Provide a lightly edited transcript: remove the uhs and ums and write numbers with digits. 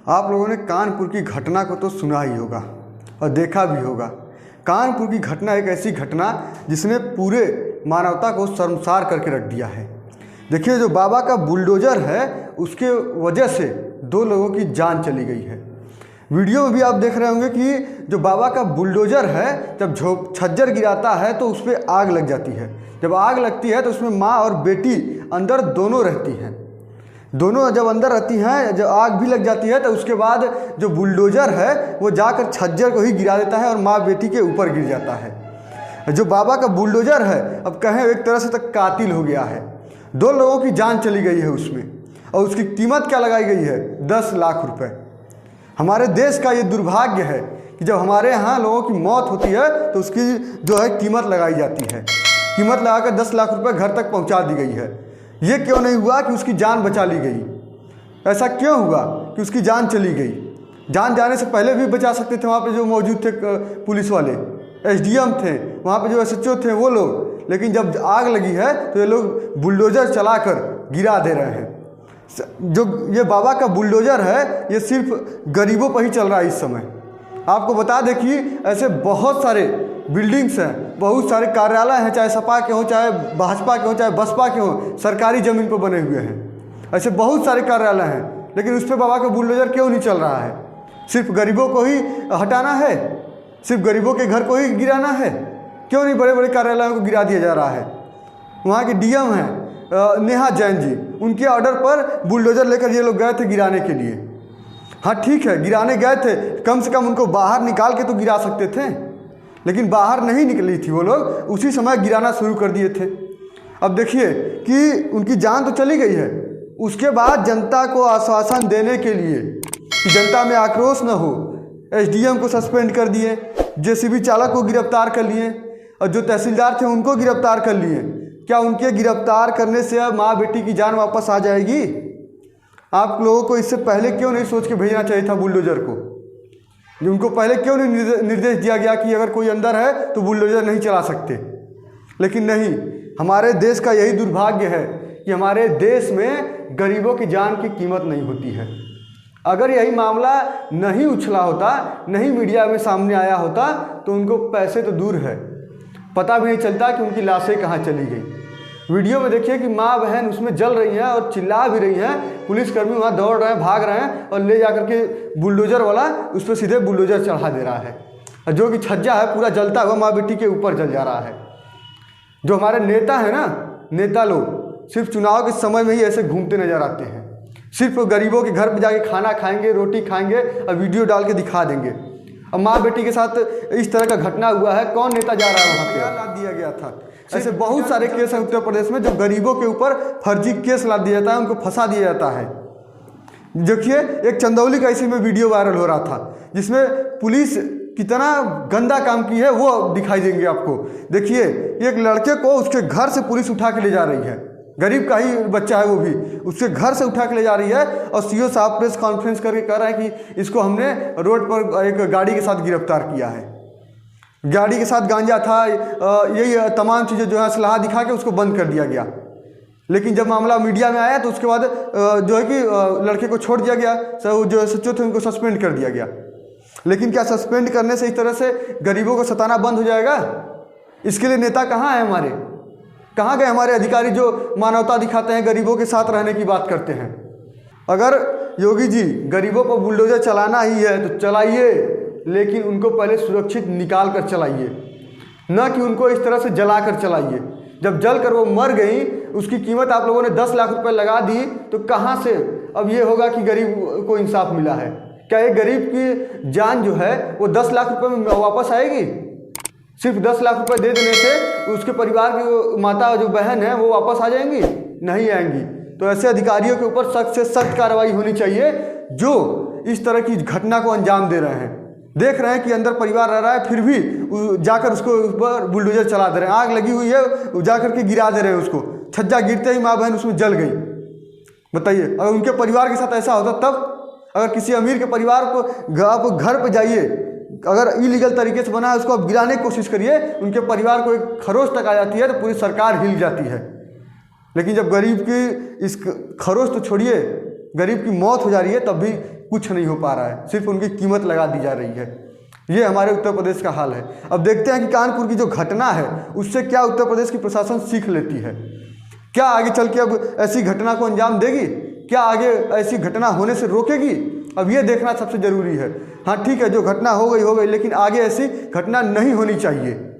आप लोगों ने कानपुर की घटना को तो सुना ही होगा और देखा भी होगा। कानपुर की घटना एक ऐसी घटना जिसने पूरे मानवता को शर्मसार करके रख दिया है। देखिए, जो बाबा का बुलडोज़र है उसके वजह से 2 लोगों की जान चली गई है। वीडियो में भी आप देख रहे होंगे कि जो बाबा का बुलडोज़र है जब छज्जर गिराता है तो उस पर आग लग जाती है। जब आग लगती है तो उसमें माँ और बेटी अंदर दोनों रहती हैं। दोनों जब अंदर रहती हैं, जब आग भी लग जाती है तो उसके बाद जो बुलडोज़र है वो जाकर छज्जर को ही गिरा देता है और माँ बेटी के ऊपर गिर जाता है। जो बाबा का बुलडोज़र है अब कहें एक तरह से तक कातिल हो गया है। 2 लोगों की जान चली गई है उसमें, और उसकी कीमत क्या लगाई गई है? 10 लाख रुपए। हमारे देश का ये दुर्भाग्य है कि जब हमारे यहाँ लोगों की मौत होती है तो उसकी जो है कीमत लगाई जाती है। कीमत लगाकर 10 लाख रुपए घर तक पहुँचा दी गई है। ये क्यों नहीं हुआ कि उसकी जान बचा ली गई? ऐसा क्यों हुआ कि उसकी जान चली गई? जान जाने से पहले भी बचा सकते थे। वहाँ पे जो मौजूद थे पुलिस वाले, SDM थे, वहाँ पे जो SHO थे वो लोग, लेकिन जब आग लगी है तो ये लोग बुलडोज़र चलाकर गिरा दे रहे हैं। जो ये बाबा का बुलडोज़र है ये सिर्फ गरीबों पर ही चल रहा है इस समय। आपको बता दें कि ऐसे बहुत सारे बिल्डिंग्स हैं, बहुत सारे कार्यालय हैं, चाहे सपा के हों, चाहे भाजपा के हों, चाहे बसपा के हों, सरकारी ज़मीन पर बने हुए हैं। ऐसे बहुत सारे कार्यालय हैं, लेकिन उस पर बाबा का बुलडोज़र क्यों नहीं चल रहा है? सिर्फ गरीबों को ही हटाना है? सिर्फ गरीबों के घर को ही गिराना है? क्यों नहीं बड़े बड़े कार्यालयों को गिरा दिया जा रहा है? वहाँ के DM हैं नेहा जैन जी, उनके ऑर्डर पर बुलडोज़र लेकर ये लोग गए थे गिराने के लिए। हाँ ठीक है, गिराने गए थे, कम से कम उनको बाहर निकाल के तो गिरा सकते थे, लेकिन बाहर नहीं निकली थी वो लोग, उसी समय गिराना शुरू कर दिए थे। अब देखिए कि उनकी जान तो चली गई है, उसके बाद जनता को आश्वासन देने के लिए कि जनता में आक्रोश न हो, SDM को सस्पेंड कर दिए, JCB चालक को गिरफ्तार कर लिए और जो तहसीलदार थे उनको गिरफ्तार कर लिए। क्या उनके गिरफ्तार करने से अब माँ बेटी की जान वापस आ जाएगी? आप लोगों को इससे पहले क्यों नहीं सोच के भेजना चाहिए था बुलडोज़र को? उनको पहले क्यों नहीं निर्देश दिया गया कि अगर कोई अंदर है तो बुलडोज़र नहीं चला सकते? लेकिन नहीं, हमारे देश का यही दुर्भाग्य है कि हमारे देश में गरीबों की जान की कीमत नहीं होती है। अगर यही मामला नहीं उछला होता, नहीं मीडिया में सामने आया होता, तो उनको पैसे तो दूर है, पता भी नहीं चलता कि उनकी लाशें कहाँ चली गई। वीडियो में देखिए कि माँ बहन उसमें जल रही हैं और चिल्ला भी रही हैं, पुलिसकर्मी वहाँ दौड़ रहे हैं, भाग रहे हैं और ले जाकर के बुलडोज़र वाला उस पर सीधे बुलडोज़र चढ़ा दे रहा है, और जो कि छज्जा है पूरा जलता हुआ माँ बेटी के ऊपर जल जा रहा है। जो हमारे नेता हैं ना, नेता लोग सिर्फ चुनाव के समय में ही ऐसे घूमते नजर आते हैं, सिर्फ गरीबों के घर पर जाके खाना खाएंगे, रोटी खाएंगे और वीडियो डाल के दिखा देंगे। अब माँ बेटी के साथ इस तरह का घटना हुआ है, कौन नेता जा रहा है वहाँ पे? लाद दिया गया था। ऐसे बहुत सारे केस हैं उत्तर प्रदेश में जो गरीबों के ऊपर फर्जी केस लाद दिया जाता है, उनको फंसा दिया जाता है। देखिए, एक चंदौली का इसी में वीडियो वायरल हो रहा था जिसमें पुलिस कितना गंदा काम की है वो दिखाई देंगे आपको। देखिए, एक लड़के को उसके घर से पुलिस उठा के ले जा रही है, गरीब का ही बच्चा है वो भी, उसके घर से उठा के ले जा रही है और CO साहब प्रेस कॉन्फ्रेंस करके कह रहे हैं कि इसको हमने रोड पर एक गाड़ी के साथ गिरफ्तार किया है। गाड़ी के साथ गांजा था, यही तमाम चीज़ें जो है असलाह दिखा के उसको बंद कर दिया गया। लेकिन जब मामला मीडिया में आया तो उसके बाद जो है कि लड़के को छोड़ दिया गया, जो SHO थे उनको सस्पेंड कर दिया गया। लेकिन क्या सस्पेंड करने से इस तरह से गरीबों को सताना बंद हो जाएगा? इसके लिए नेता कहाँ हैं हमारे? कहाँ गए हमारे अधिकारी जो मानवता दिखाते हैं, गरीबों के साथ रहने की बात करते हैं? अगर योगी जी गरीबों पर बुलडोज़र चलाना ही है तो चलाइए, लेकिन उनको पहले सुरक्षित निकाल कर चलाइए, न कि उनको इस तरह से जला कर चलाइए। जब जल कर वो मर गई, उसकी कीमत आप लोगों ने 10 लाख रुपए लगा दी, तो कहाँ से अब ये होगा कि गरीब को इंसाफ मिला है? क्या एक गरीब की जान जो है वो 10 लाख रुपए में वापस आएगी? सिर्फ 10 लाख रुपए दे देने से उसके परिवार की माता जो बहन है वो वापस आ जाएंगी? नहीं आएंगी। तो ऐसे अधिकारियों के ऊपर सख्त से सख्त कार्रवाई होनी चाहिए जो इस तरह की घटना को अंजाम दे रहे हैं। देख रहे हैं कि अंदर परिवार रह रहा है, फिर भी जाकर उसको ऊपर बुलडोज़र चला दे रहे हैं। आग लगी हुई है, जाकर के गिरा दे रहे हैं उसको, छज्जा गिरते ही माँ बहन उसमें जल गई। बताइए, अगर उनके परिवार के साथ ऐसा होता तब? अगर किसी अमीर के परिवार को आप घर पर जाइए, अगर इलीगल तरीके से बना है उसको आप गिराने की कोशिश करिए, उनके परिवार को एक खरोच तक आ जाती है तो पूरी सरकार हिल जाती है। लेकिन जब गरीब की इस खरोच तो छोड़िए, गरीब की मौत हो जा रही है तब भी कुछ नहीं हो पा रहा है, सिर्फ उनकी कीमत लगा दी जा रही है। ये हमारे उत्तर प्रदेश का हाल है। अब देखते हैं कि कानपुर की जो घटना है उससे क्या उत्तर प्रदेश की प्रशासन सीख लेती है। क्या आगे चल के अब ऐसी घटना को अंजाम देगी? क्या आगे ऐसी घटना होने से रोकेगी? अब ये देखना सबसे ज़रूरी है। हाँ ठीक है, जो घटना हो गई, लेकिन आगे ऐसी घटना नहीं होनी चाहिए।